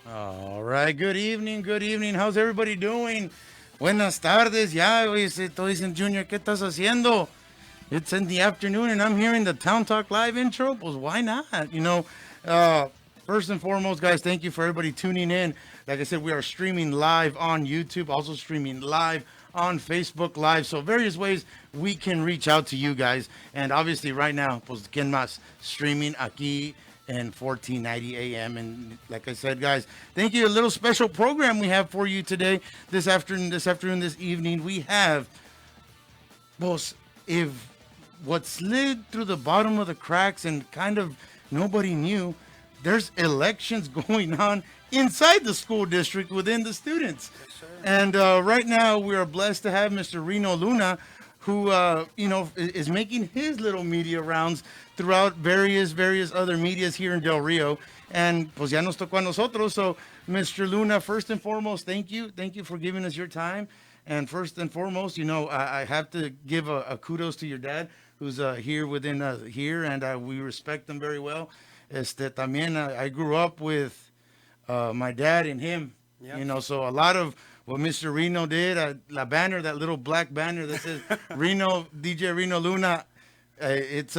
All right. Good evening. Good evening. How's everybody doing? Buenas tardes. Ya, oye, estoy diciendo, Junior, ¿qué estás haciendo? It's in the afternoon and I'm hearing the Town Talk Live intro. Pues why not? Uh, first and foremost, guys, thank you for everybody tuning in. Like I said, we are streaming live on YouTube, also streaming live on Facebook Live. So various ways we can reach out to you guys. And obviously right now, pues, ¿quién más? Streaming aquí and 1490 AM. And like I said, guys, thank you. A little special program we have for you today, this evening. We have, well, if what slid through the bottom of the cracks and kind of nobody knew, there's elections going on inside the school district within the students. Yes, sir. And right now, we are blessed to have Mr. Reno Luna, who is making his little media rounds throughout various other medias here in Del Rio. And pues ya nos tocó a nosotros. So, Mr. Luna, first and foremost, thank you for giving us your time. And first and foremost, I have to give a kudos to your dad, who's here within here, and we respect him very well. También I grew up with my dad and him, Yep. so a lot of what Mr. Reno did, la banner, that little black banner that says Reno, DJ Reno Luna, it's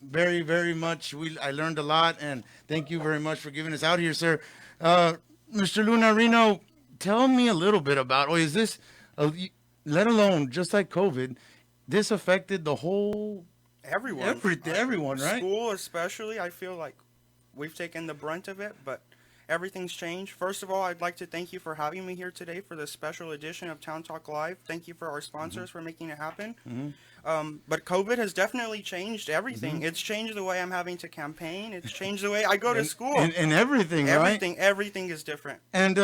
very much, I learned a lot, and thank you very much for giving us out here, sir. Mr. Luna, Reno, tell me a little bit about, is this, let alone just like COVID, this affected the whole, Everyone. everyone, right? School, especially, I feel like we've taken the brunt of it, but everything's changed. First of all, I'd like to thank you for having me here today for this special edition of Town Talk Live. Thank you for our sponsors for making it happen. But COVID has definitely changed everything. It's changed the way I'm having to campaign. It's changed the way I go to school. And everything, right? Everything is different. And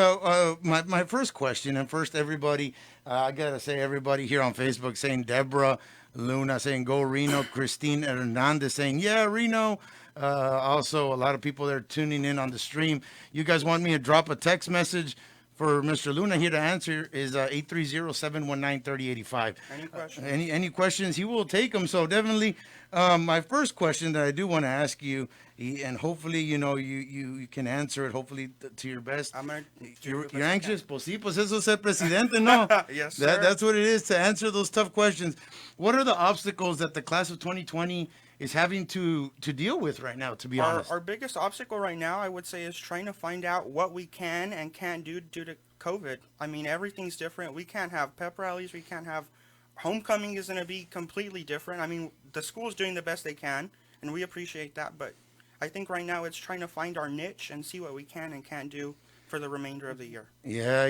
my first question, and first everybody, I gotta say everybody here on Facebook saying Deborah Luna saying go Reno, Christine Hernandez saying yeah Reno. Also, a lot of people that are tuning in on the stream. You guys want me to drop a text message for Mr. Luna here to answer is 830-719-3085. Any questions? Any questions? He will take them. So definitely, my first question that I do want to ask you, and hopefully you can answer it. Hopefully to your best. I'm gonna do You're, the best you're I anxious. Pues sí, pues eso es ser presidente, no? Yes, sir. That's what it is to answer those tough questions. What are the obstacles that the class of 2020 is having to deal with right now? To be Our, honest. our biggest obstacle right now, I would say, is trying to find out what we can and can't do due to COVID. I mean, everything's different. We can't have pep rallies. We can't have homecoming is going to be completely different. I mean, the school's doing the best they can, and we appreciate that. But I think right now it's trying to find our niche and see what we can and can't do for the remainder of the year. Yeah,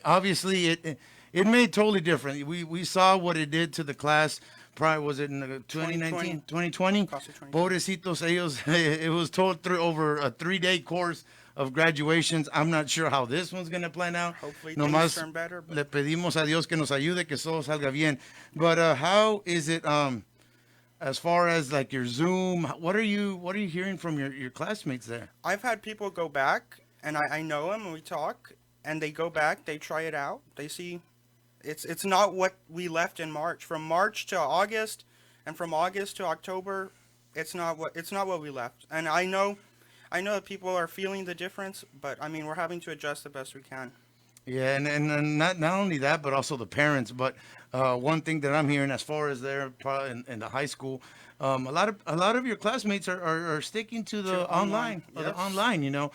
obviously it made totally different. We saw what it did to the class. Probably was it in 2019, 2020? Class of 2020. Pobrecitos ellos. It was told through over a 3-day course of graduations. I'm not sure how this one's gonna plan out. Hopefully things Nomás turn better. But le pedimos a Dios que nos ayude, que todo salga bien. But how is it as far as like your Zoom? What are you hearing from your classmates there? I've had people go back, and I know them, and we talk, and they go back, they try it out, they see it's not what we left in March. From March to August, and from August to October, it's not what we left. And I know that people are feeling the difference, but I mean we're having to adjust the best we can. Yeah, and not only that, but also the parents. But one thing that I'm hearing, as far as they're probably in the high school, a lot of your classmates are sticking to the To online, online, the yes. online.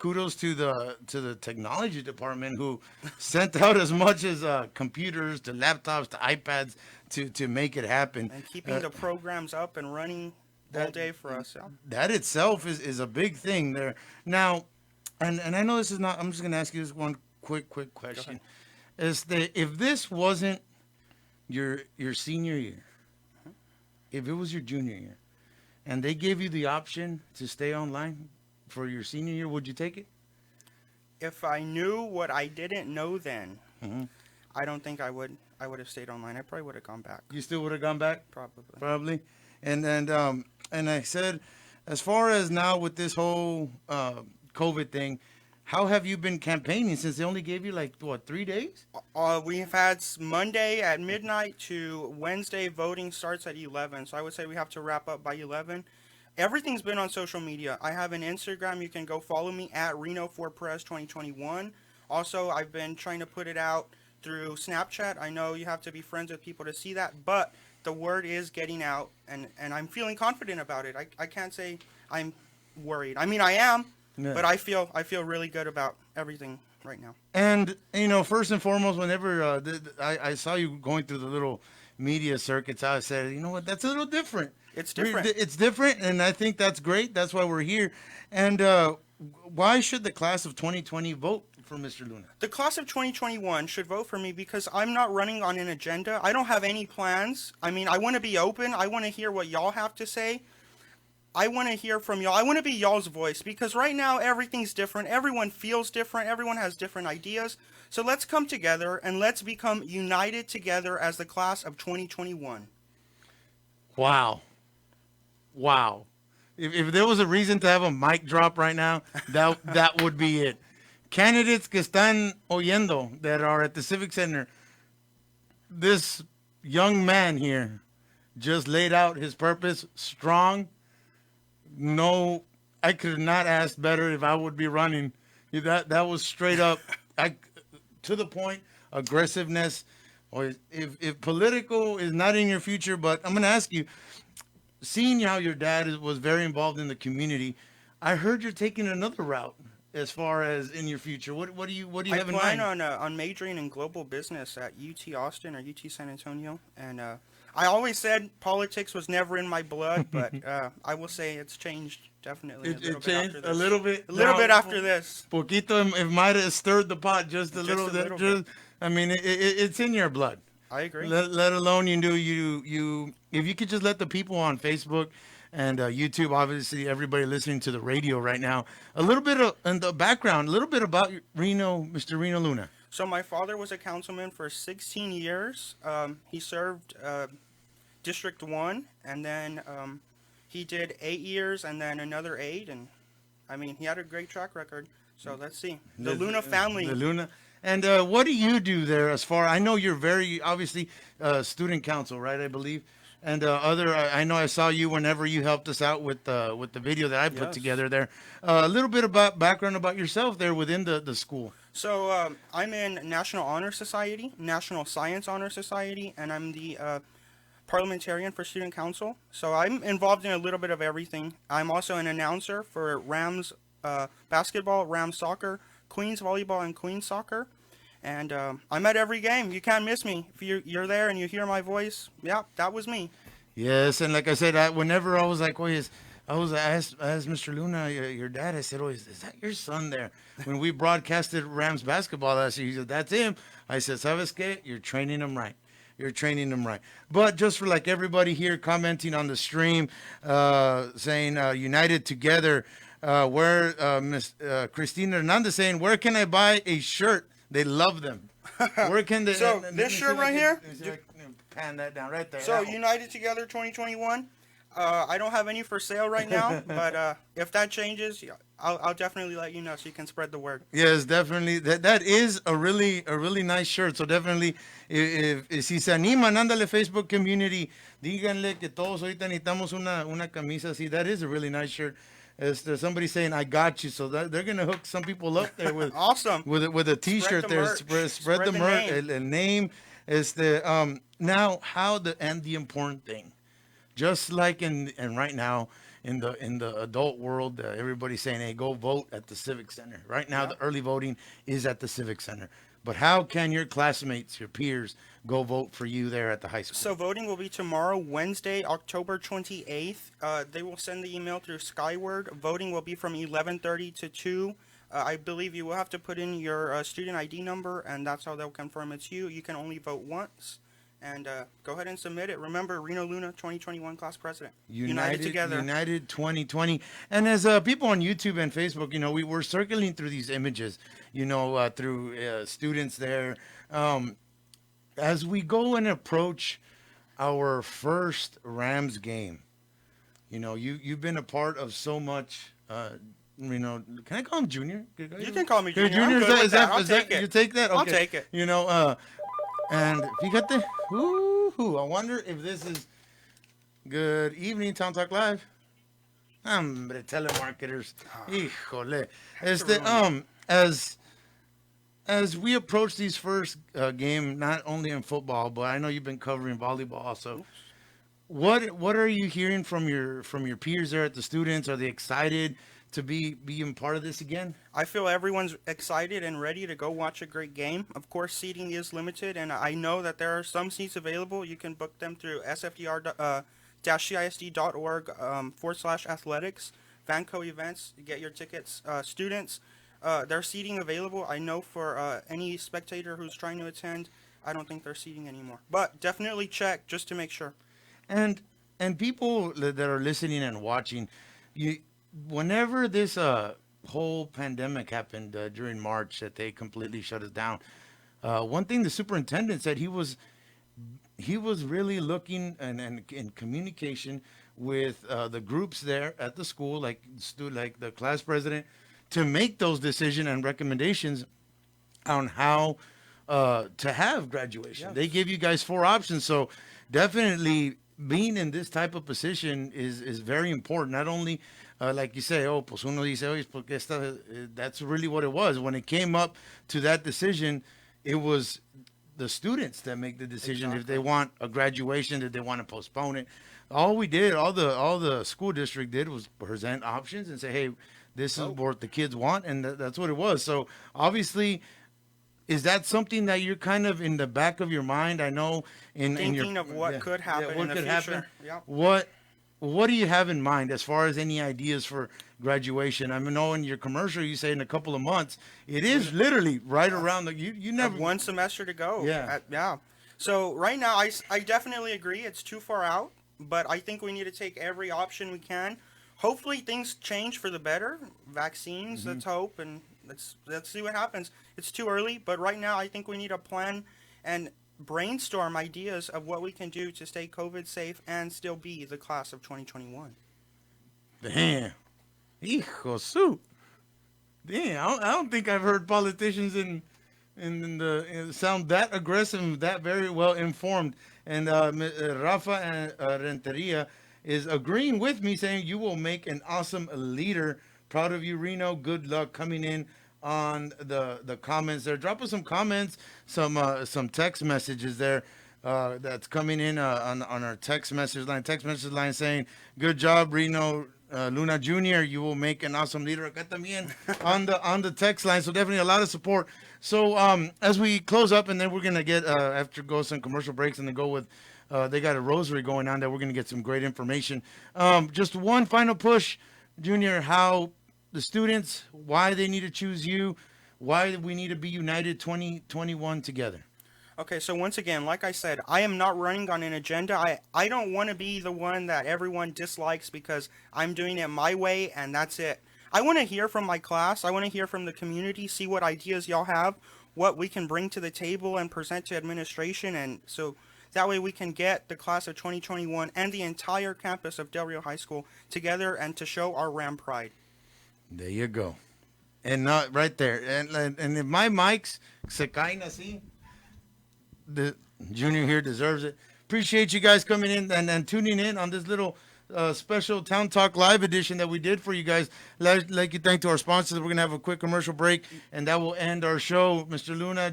Kudos to the technology department who sent out as much as computers to laptops to iPads to make it happen. And keeping the programs up and running all That day for us. Yeah. that itself is a big thing there. Now, and I know this is not. I'm just gonna ask you this one quick Go ahead. question. Is that if this wasn't your senior year, if it was your junior year, and they gave you the option to stay online for your senior year, would you take it? If I knew what I didn't know then, Hmm. I don't think I would. I would have stayed online. I probably would have gone back. You still would have gone back, Probably. probably. And I said, as far as now with this whole COVID thing, how have you been campaigning since they only gave you like what 3 days? We have had Monday at midnight to Wednesday. Voting starts at 11, so I would say we have to wrap up by 11. Everything's been on social media. I have an Instagram. You can go follow me at Reno4Press 2021. Also, I've been trying to put it out through Snapchat. I know you have to be friends with people to see that, but the word is getting out, and I'm feeling confident about it. I can't say I'm worried. I mean, I am, Yeah. but I feel really good about everything right now. And first and foremost, whenever I saw you going through the little media circuits, I said, you know what, that's a little different. It's different. It's different, and I think that's great. That's why we're here. And why should the class of 2020 vote for Mr. Luna? The class of 2021 should vote for me because I'm not running on an agenda. I don't have any plans. I mean, I want to be open. I want to hear what y'all have to say. I want to hear from y'all. I want to be y'all's voice because right now everything's different. Everyone feels different. Everyone has different ideas. So let's come together and let's become united together as the class of 2021. Wow. Wow. If there was a reason to have a mic drop right now, that would be it. Candidates que están oyendo that are at the Civic Center, this young man here just laid out his purpose strong. No, I could not ask better if I would be running. That was straight up, to the point, aggressiveness. Or if political is not in your future, but I'm going to ask you, seeing how your dad was very involved in the community, I heard you're taking another route as far as in your future. What do you have in mind? I plan on majoring in global business at UT Austin or UT San Antonio, and I always said politics was never in my blood, but I will say it's changed definitely. It changed a little bit. A little bit after this. Poquito, it might have stirred the pot just a little bit. I mean, it's in your blood. I agree. Let alone you if you could just let the people on Facebook and YouTube, obviously everybody listening to the radio right now, a little bit of in the background, a little bit about Mr. Reno Luna. So my father was a councilman for 16 years. He served District 1, and then he did 8 years, and then another 8, and I mean, he had a great track record. So let's see. The Luna family. The Luna. And what do you do there as far? I know you're very, obviously, student council, right, I believe? And I know I saw you whenever you helped us out with the video that I put together there. A little bit about background about yourself there within the school. So I'm in National Honor Society, National Science Honor Society, and I'm the parliamentarian for Student Council. So I'm involved in a little bit of everything. I'm also an announcer for Rams basketball, Rams soccer, Queens volleyball, and Queens soccer. And I'm at every game. You can't miss me. If you're there and you hear my voice, yeah, that was me. Yes, and like I said, whenever I was like, I asked Mr. Luna, your dad, I said, is that your son there? When we broadcasted Rams basketball last year, he said, that's him. I said, ¿sabes qué? You're training him right. You're training them right. But just for like everybody here commenting on the stream, saying United Together, where Miss Christina Hernandez saying, where can I buy a shirt? They love them. Where can they? So this shirt right here? Pan that down right there. So United Together 2021. I don't have any for sale right now, but if that changes, I'll definitely let you know so you can spread the word. Yes, definitely. That is a really nice shirt. So definitely, if si se animan, ándale Facebook community, díganle que todos ahorita necesitamos una camisa así. That is a really nice shirt. There's somebody saying I got you, so they're gonna hook some people up there with awesome with a T-shirt there. Spread the merch, el name. Now how the important thing, just like in right now in the adult world, everybody's saying, hey, go vote at the Civic Center. Right now, the early voting is at the Civic Center. But how can your classmates, your peers, go vote for you there at the high school? So voting will be tomorrow, Wednesday, October 28th. They will send the email through Skyward. Voting will be from 11:30 to 2. I believe you will have to put in your student ID number, and that's how they'll confirm it's you. You can only vote once. And go ahead and submit it. Remember, Reno Luna, 2021 class president. United together. United 2020. And as people on YouTube and Facebook, we were circling through these images, through students there. As we go and approach our first Rams game, you've been a part of so much. Can I call him Junior? You can call me Junior. Junior, is that you take that? Okay. I'll take it. And fíjate, I wonder if this is good evening, Town Talk Live. Hombre, telemarketers. Híjole. ruin it. As we approach these first game, not only in football, but I know you've been covering volleyball also. Oops. What are you hearing from your peers there at the students? Are they excited to be being part of this again? I feel everyone's excited and ready to go watch a great game. Of course, seating is limited, and I know that there are some seats available. You can book them through sfdr-cisd.org /athletics, Vanco events. You get your tickets. Students, there's seating available. I know for any spectator who's trying to attend, I don't think there's seating anymore. But definitely check just to make sure. And people that are listening and watching, you whenever this whole pandemic happened during March that they completely shut us down. One thing the superintendent said he was really looking and in communication with the groups there at the school, like the class president, to make those decisions and recommendations on how to have graduation. Yes. They give you guys four options, so definitely being in this type of position is very important. Not only like you say, oh, pues uno dice, oye, porque that's really what it was. When it came up to that decision, it was the students that make the decision if they want a graduation, if they want to postpone it. All the school district did was present options and say, hey, this is what the kids want, and that's what it was. So obviously, is that something that you're kind of in the back of your mind? I know in your Thinking of what could happen what in the could future. happen. Yep. What do you have in mind as far as any ideas for graduation? I know in your commercial you say in a couple of months. It is literally right around the you never Have one semester to go. Yeah. Yeah. So right now, I definitely agree. It's too far out, but I think we need to take every option we can. Hopefully, things change for the better. Vaccines. Let's hope, and let's see what happens. It's too early, but right now, I think we need a plan and brainstorm ideas of what we can do to stay COVID safe and still be the class of 2021. Damn. Hijo su. Damn, I don't think I've heard politicians sound that aggressive and that very well informed. And Rafa Renteria is agreeing with me, saying you will make an awesome leader. Proud of you, Reno. Good luck coming in on the comments there. Drop us some comments, some text messages there. That's coming in on our text message line saying, good job, Reno Luna Jr. You will make an awesome leader. Acá también on the text line. So definitely a lot of support. So as we close up, and then we're gonna get after go some commercial breaks, and then go with they got a rosary going on that we're gonna get some great information. Just one final push, Junior. How the students, why they need to choose you, why we need to be united 2021 together. Okay, so once again, like I said, I am not running on an agenda. I don't want to be the one that everyone dislikes because I'm doing it my way and that's it. I want to hear from my class. I want to hear from the community, see what ideas y'all have, what we can bring to the table and present to administration. And so that way we can get the class of 2021 and the entire campus of Del Rio High School together and to show our Ram pride. There you go. And not right there. And if my mics se caen así, the Junior here deserves it. Appreciate you guys coming in and tuning in on this little special Town Talk Live edition that we did for you guys. Like you thank to our sponsors. We're going to have a quick commercial break, and that will end our show. Mr. Luna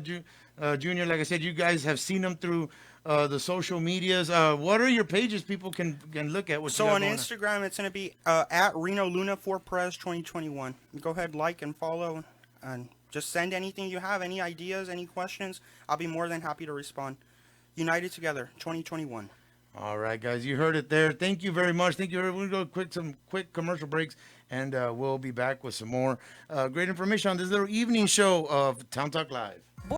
Junior, like I said, you guys have seen them through the social medias. What are your pages people can look at? So on Instagram, it's going to be at Reno Luna for Pres 2021. Go ahead, like and follow, and just send anything you have, any ideas, any questions. I'll be more than happy to respond. United together, 2021. All right, guys, you heard it there. Thank you very much. Thank you. We're going to go some quick commercial breaks, and we'll be back with some more great information on this little evening show of Town Talk Live.